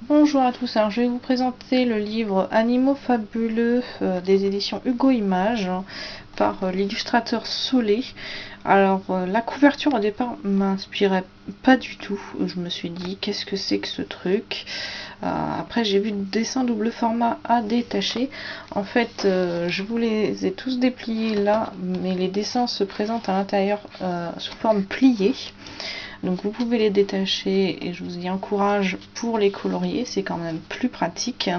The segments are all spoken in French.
Bonjour à tous, alors je vais vous présenter le livre Animaux fabuleux des éditions Hugo Images par l'illustrateur Solé. Alors la couverture au départ m'inspirait pas du tout, je me suis dit qu'est-ce que c'est que ce truc. Après j'ai vu le dessin double format à détacher. En fait je vous les ai tous dépliés là, mais les dessins se présentent à l'intérieur sous forme pliée. Donc vous pouvez les détacher et je vous y encourage pour les colorier, c'est quand même plus pratique.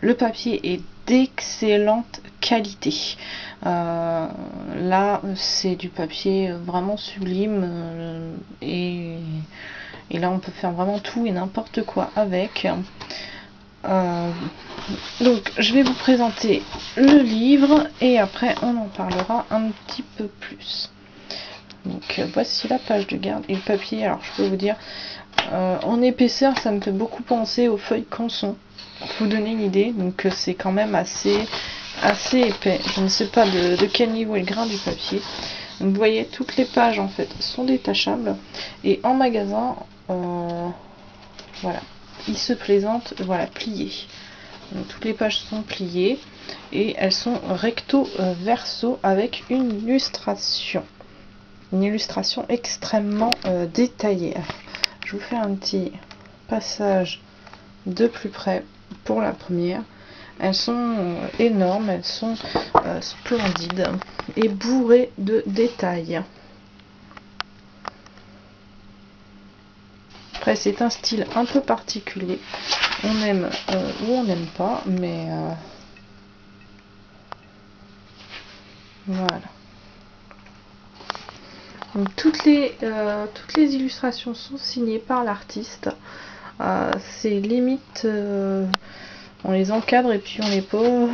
Le papier est d'excellente qualité. Là c'est du papier vraiment sublime et là on peut faire vraiment tout et n'importe quoi avec. Donc je vais vous présenter le livre et après on en parlera un petit peu plus. Donc voici la page de garde et le papier. Alors je peux vous dire en épaisseur ça me fait beaucoup penser aux feuilles Canson, pour vous donner une idée. Donc c'est quand même assez épais. Je ne sais pas de quel niveau est le grain du papier. Donc vous voyez, toutes les pages en fait sont détachables et en magasin voilà, il se présente voilà plié. Donc, toutes les pages sont pliées et elles sont recto verso avec une illustration. Une illustration extrêmement détaillée. Je vous fais un petit passage de plus près pour la première. Elles sont énormes, elles sont splendides et bourrées de détails. Après c'est un style un peu particulier. On aime ou on n'aime pas, mais voilà. Donc toutes les illustrations sont signées par l'artiste. C'est limite on les encadre et puis on les pose.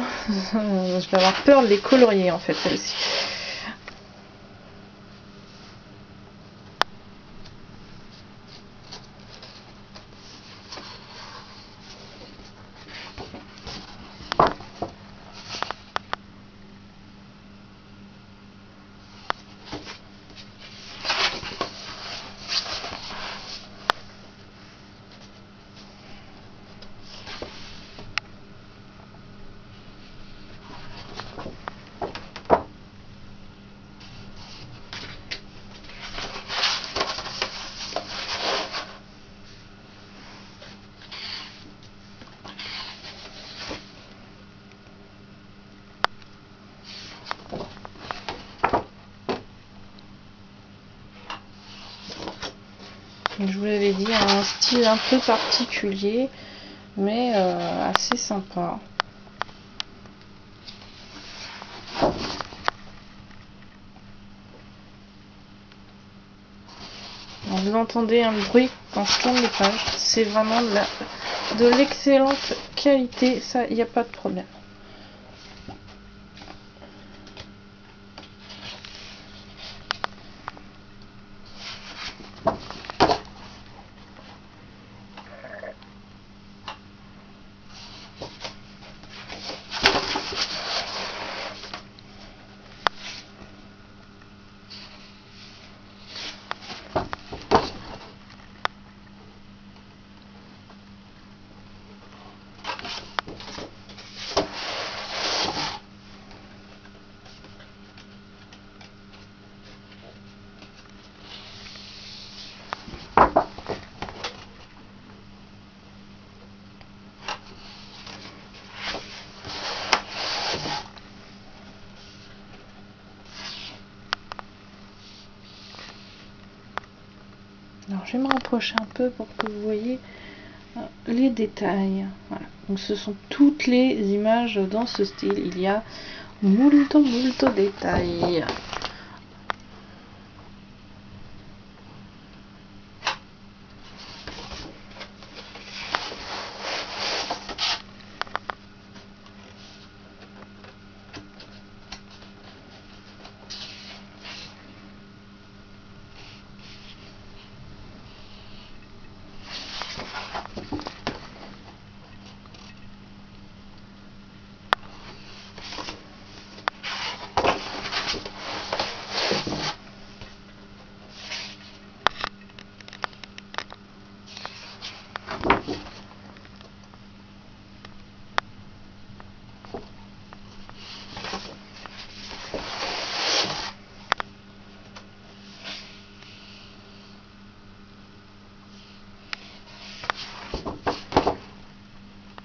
Je vais avoir peur de les colorier en fait celle-ci. Je vous l'avais dit, un style un peu particulier, mais assez sympa. Alors, vous entendez un bruit quand je tourne les pages, c'est vraiment de l'excellente qualité, ça, il n'y a pas de problème. Alors je vais me rapprocher un peu pour que vous voyez les détails. Voilà. Donc ce sont toutes les images dans ce style. Il y a molto détails.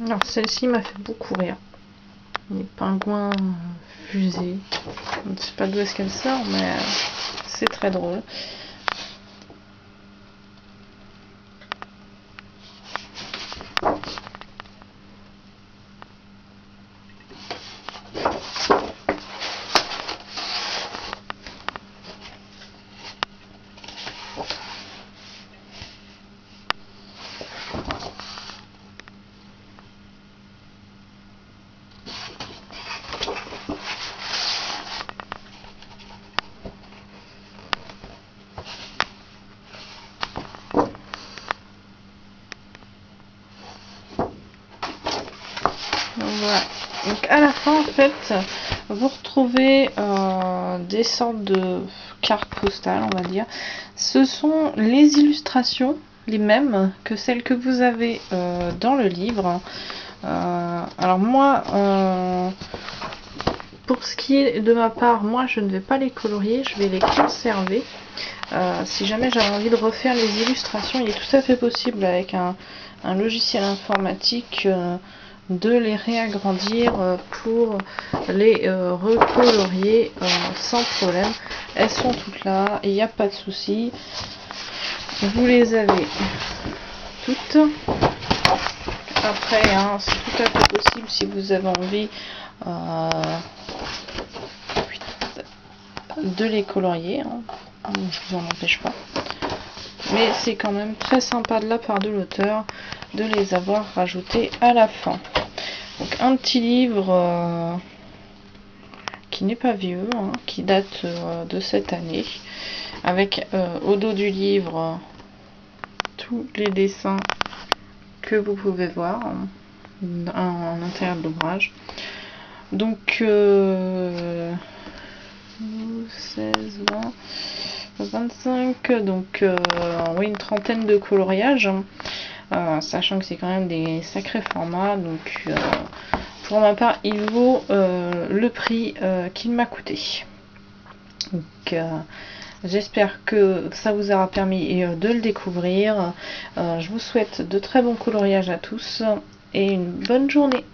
Alors celle-ci m'a fait beaucoup rire. Les pingouins fusées. Je ne sais pas d'où est-ce qu'elle sort, mais c'est très drôle. Voilà. Donc à la fin, en fait, vous retrouvez des sortes de cartes postales, on va dire. Ce sont les illustrations, les mêmes que celles que vous avez dans le livre. Alors moi, pour ce qui est de ma part, moi je ne vais pas les colorier, je vais les conserver. Si jamais j'avais envie de refaire les illustrations, il est tout à fait possible avec un logiciel informatique de les réagrandir pour les recolorier sans problème. Elles sont toutes là, il n'y a pas de souci. Vous les avez toutes. Après, hein, c'est tout à fait possible si vous avez envie de les colorier. Hein. Je vous en empêche pas. Mais c'est quand même très sympa de la part de l'auteur de les avoir rajoutés à la fin. Donc un petit livre qui n'est pas vieux, hein, qui date de cette année, avec au dos du livre tous les dessins que vous pouvez voir en intérieur de l'ouvrage. Donc 16, 20, 25, donc oui, une trentaine de coloriages, sachant que c'est quand même des sacrés formats. Donc pour ma part, il vaut le prix qu'il m'a coûté. Donc j'espère que ça vous aura permis de le découvrir. Je vous souhaite de très bons coloriages à tous et une bonne journée.